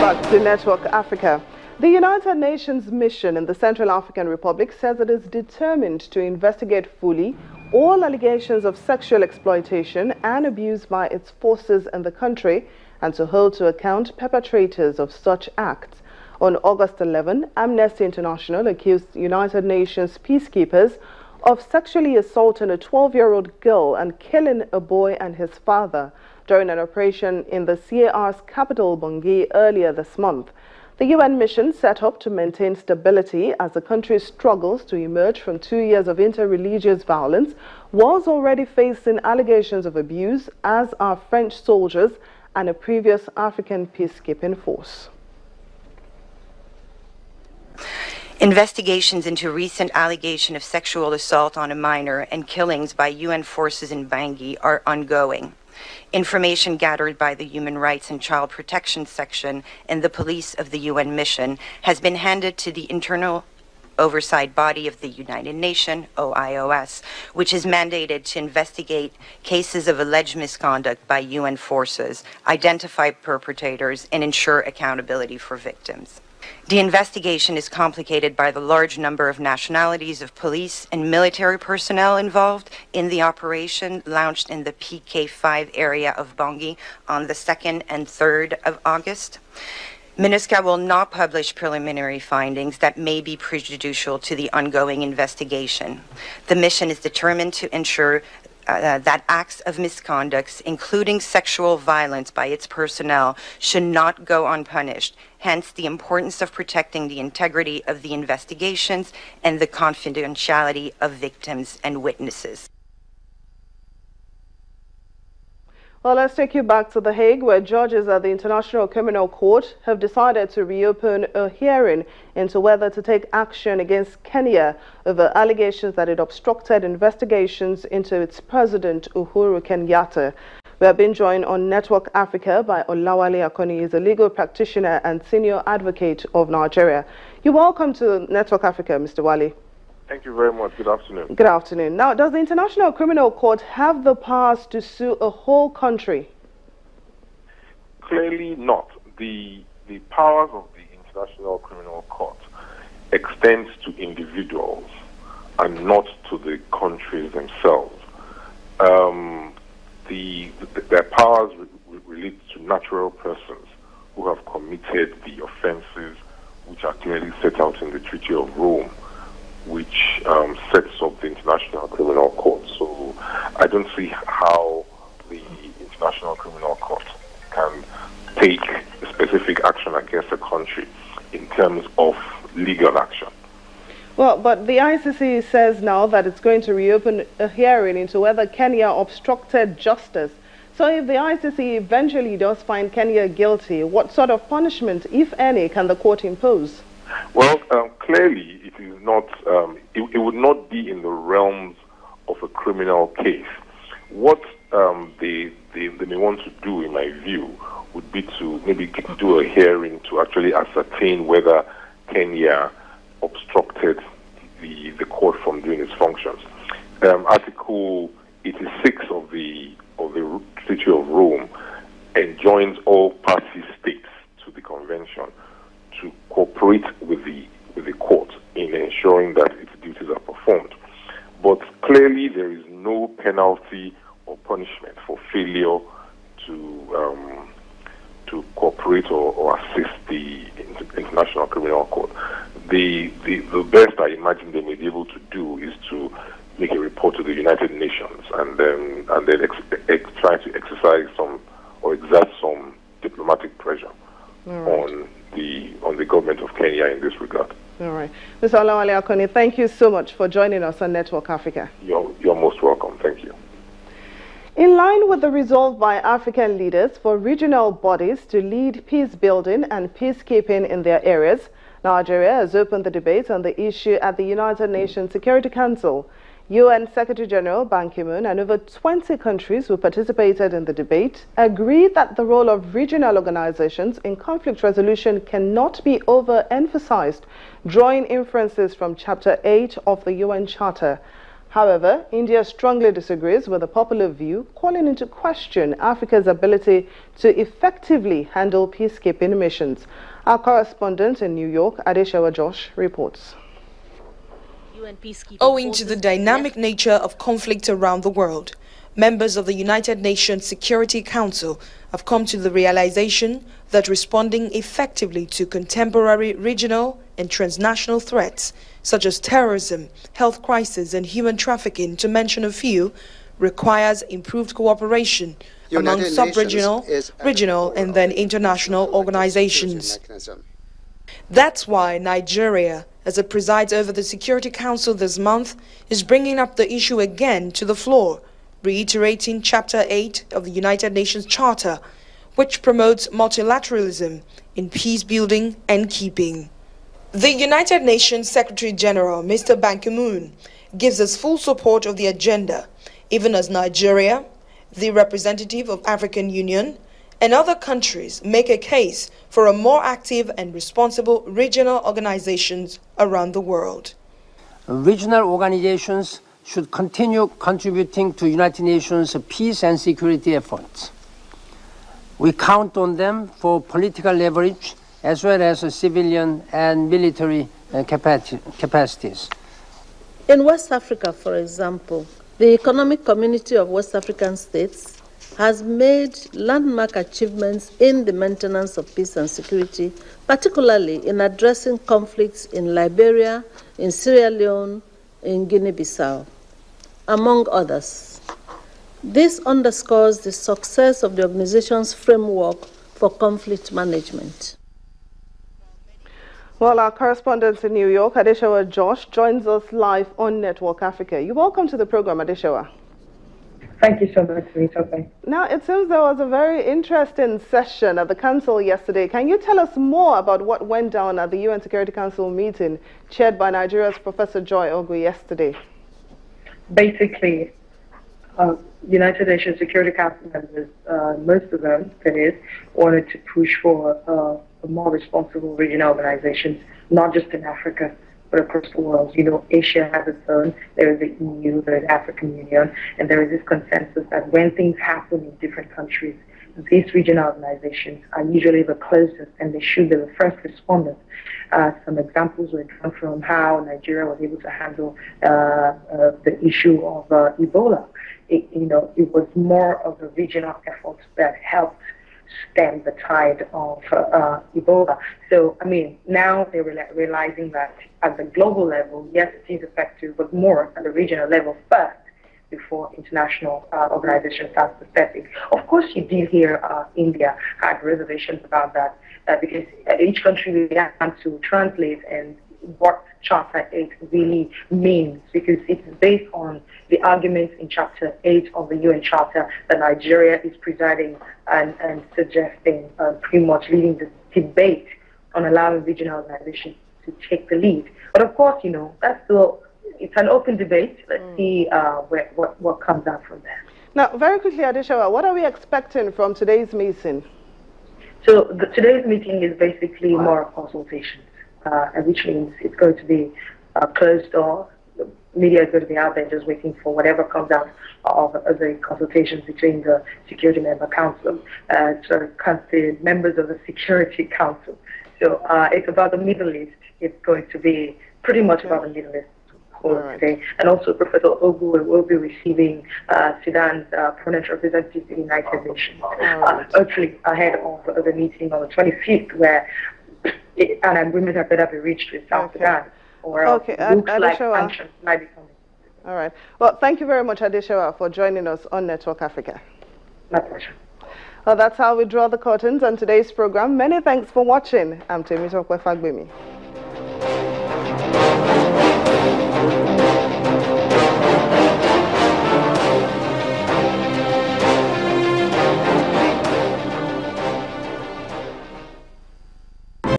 back to Network Africa. The United Nations mission in the Central African Republic says it is determined to investigate fully all allegations of sexual exploitation and abuse by its forces in the country and to hold to account perpetrators of such acts. On August 11, Amnesty International accused United Nations peacekeepers of sexually assaulting a 12-year-old girl and killing a boy and his father during an operation in the CAR's capital, Bangui, earlier this month. The UN mission set up to maintain stability as the country struggles to emerge from 2 years of inter-religious violence was already facing allegations of abuse, as are French soldiers and a previous African peacekeeping force. Investigations into recent allegation of sexual assault on a minor and killings by UN forces in Bangui are ongoing. Information gathered by the Human Rights and Child Protection Section and the police of the UN mission has been handed to the internal oversight body of the United Nations, OIOS, which is mandated to investigate cases of alleged misconduct by UN forces, identify perpetrators, and ensure accountability for victims. The investigation is complicated by the large number of nationalities of police and military personnel involved in the operation launched in the PK5 area of Bangui on the 2nd and 3rd of August. MINUSCA will not publish preliminary findings that may be prejudicial to the ongoing investigation. The mission is determined to ensure that acts of misconduct, including sexual violence by its personnel, should not go unpunished, hence the importance of protecting the integrity of the investigations and the confidentiality of victims and witnesses. Well, let's take you back to The Hague, where judges at the International Criminal Court have decided to reopen a hearing into whether to take action against Kenya over allegations that it obstructed investigations into its president, Uhuru Kenyatta. We have been joined on Network Africa by Olawale Akoni. He is a legal practitioner and senior advocate of Nigeria. You're welcome to Network Africa, Mr. Wale. Thank you very much. Good afternoon. Good afternoon. Now, does the International Criminal Court have the powers to sue a whole country? Clearly not. The powers of the International Criminal Court extends to individuals and not to the countries themselves. Their powers relate to natural persons who have committed the offenses which are clearly set out in the Treaty of Rome, which sets up the International Criminal Court. So I don't see how the International Criminal Court can take specific action against a country in terms of legal action. Well, but the ICC says now that it's going to reopen a hearing into whether Kenya obstructed justice. So if the ICC eventually does find Kenya guilty, what sort of punishment, if any, can the court impose? Well, clearly it is not. It would not be in the realms of a criminal case. What they may want to do, in my view, would be to maybe do a hearing to actually ascertain whether Kenya obstructed the court from doing its functions. Article 86 of the Treaty of Rome enjoins all party states to the convention to cooperate with the court in ensuring that its duties are performed. But clearly there is no penalty or punishment for failure to cooperate or assist the International Criminal Court. The best I imagine they may be able to do is to make a report to the United Nations and then try to exercise some or exert some diplomatic pressure on the government of Kenya in this regard. All right. Mr. Olawale Akoni, thank you so much for joining us on Network Africa. You're most welcome. Thank you. In line with the resolve by African leaders for regional bodies to lead peace building and peacekeeping in their areas, Nigeria has opened the debate on the issue at the United Nations Security Council. UN Secretary General Ban Ki-moon and over 20 countries who participated in the debate agreed that the role of regional organizations in conflict resolution cannot be overemphasized, drawing inferences from Chapter 8 of the UN Charter. However, India strongly disagrees with the popular view, calling into question Africa's ability to effectively handle peacekeeping missions. Our correspondent in New York, Adeswea Josh, reports. Owing to the dynamic nature of conflict around the world, members of the United Nations Security Council have come to the realization that responding effectively to contemporary regional and transnational threats such as terrorism, health crisis and human trafficking, to mention a few, requires improved cooperation among sub-regional, regional and then international organizations. That's why Nigeria, as it presides over the Security Council this month, is bringing up the issue again to the floor, reiterating Chapter 8 of the United Nations Charter, which promotes multilateralism in peace building and keeping. The United Nations Secretary General, Mr. Ban Ki-moon, gives us full support of the agenda, even as Nigeria, the representative of African Union, and other countries make a case for a more active and responsible regional organizations around the world. Regional organizations should continue contributing to United Nations peace and security efforts. We count on them for political leverage as well as civilian and military capacities. In West Africa, for example, the Economic Community of West African States has made landmark achievements in the maintenance of peace and security, particularly in addressing conflicts in Liberia, in Sierra Leone, in Guinea-Bissau, among others. This underscores the success of the organization's framework for conflict management. Well, our correspondent in New York, Adeswea Josh, joins us live on Network Africa. You're welcome to the program, Adeswea. Thank you so much, Rita. Now, it seems there was a very interesting session at the Council yesterday. Can you tell us more about what went down at the UN Security Council meeting chaired by Nigeria's Professor Joy Ogwu yesterday? Basically, United Nations Security Council members, most of them, that is, wanted to push for more responsible regional organizations, not just in Africa, but across the world. You know, Asia has its own, there is the EU, there is the African Union, and there is this consensus that when things happen in different countries, these regional organizations are usually the closest and they should be the first responders. Some examples were drawn from how Nigeria was able to handle the issue of Ebola. It was more of a regional effort that helped stem the tide of Ebola. So, I mean, now they're realizing that at the global level, yes, it is effective, but more at the regional level first before international organizations start to step in. Of course, you did hear India had reservations about that because each country will have to translate and what Chapter 8 really means, because it's based on the arguments in Chapter 8 of the UN Charter that Nigeria is presiding and suggesting, pretty much leading the debate on allowing regional organizations to take the lead. But of course, that's still, it's an open debate. Let's see what comes out from there. Now, very quickly, Adeswea, what are we expecting from today's meeting? So today's meeting is basically more consultations. Which means it's going to be closed door. The media is going to be out there just waiting for whatever comes out of the consultations between the Security Member Council, the members of the Security Council. So it's about the Middle East. It's going to be pretty much about the Middle East today. And also Professor Ogwu will be receiving Sudan's permanent representative to the United Nations, actually ahead of the meeting on the 25th, where an agreement had better be reached with South Sudan, or looks like sanctions might be coming. All right. Well, thank you very much, Adeswea, for joining us on Network Africa. My pleasure. Well, that's how we draw the curtains on today's program. Many thanks for watching. I'm Temitope Fagbemi.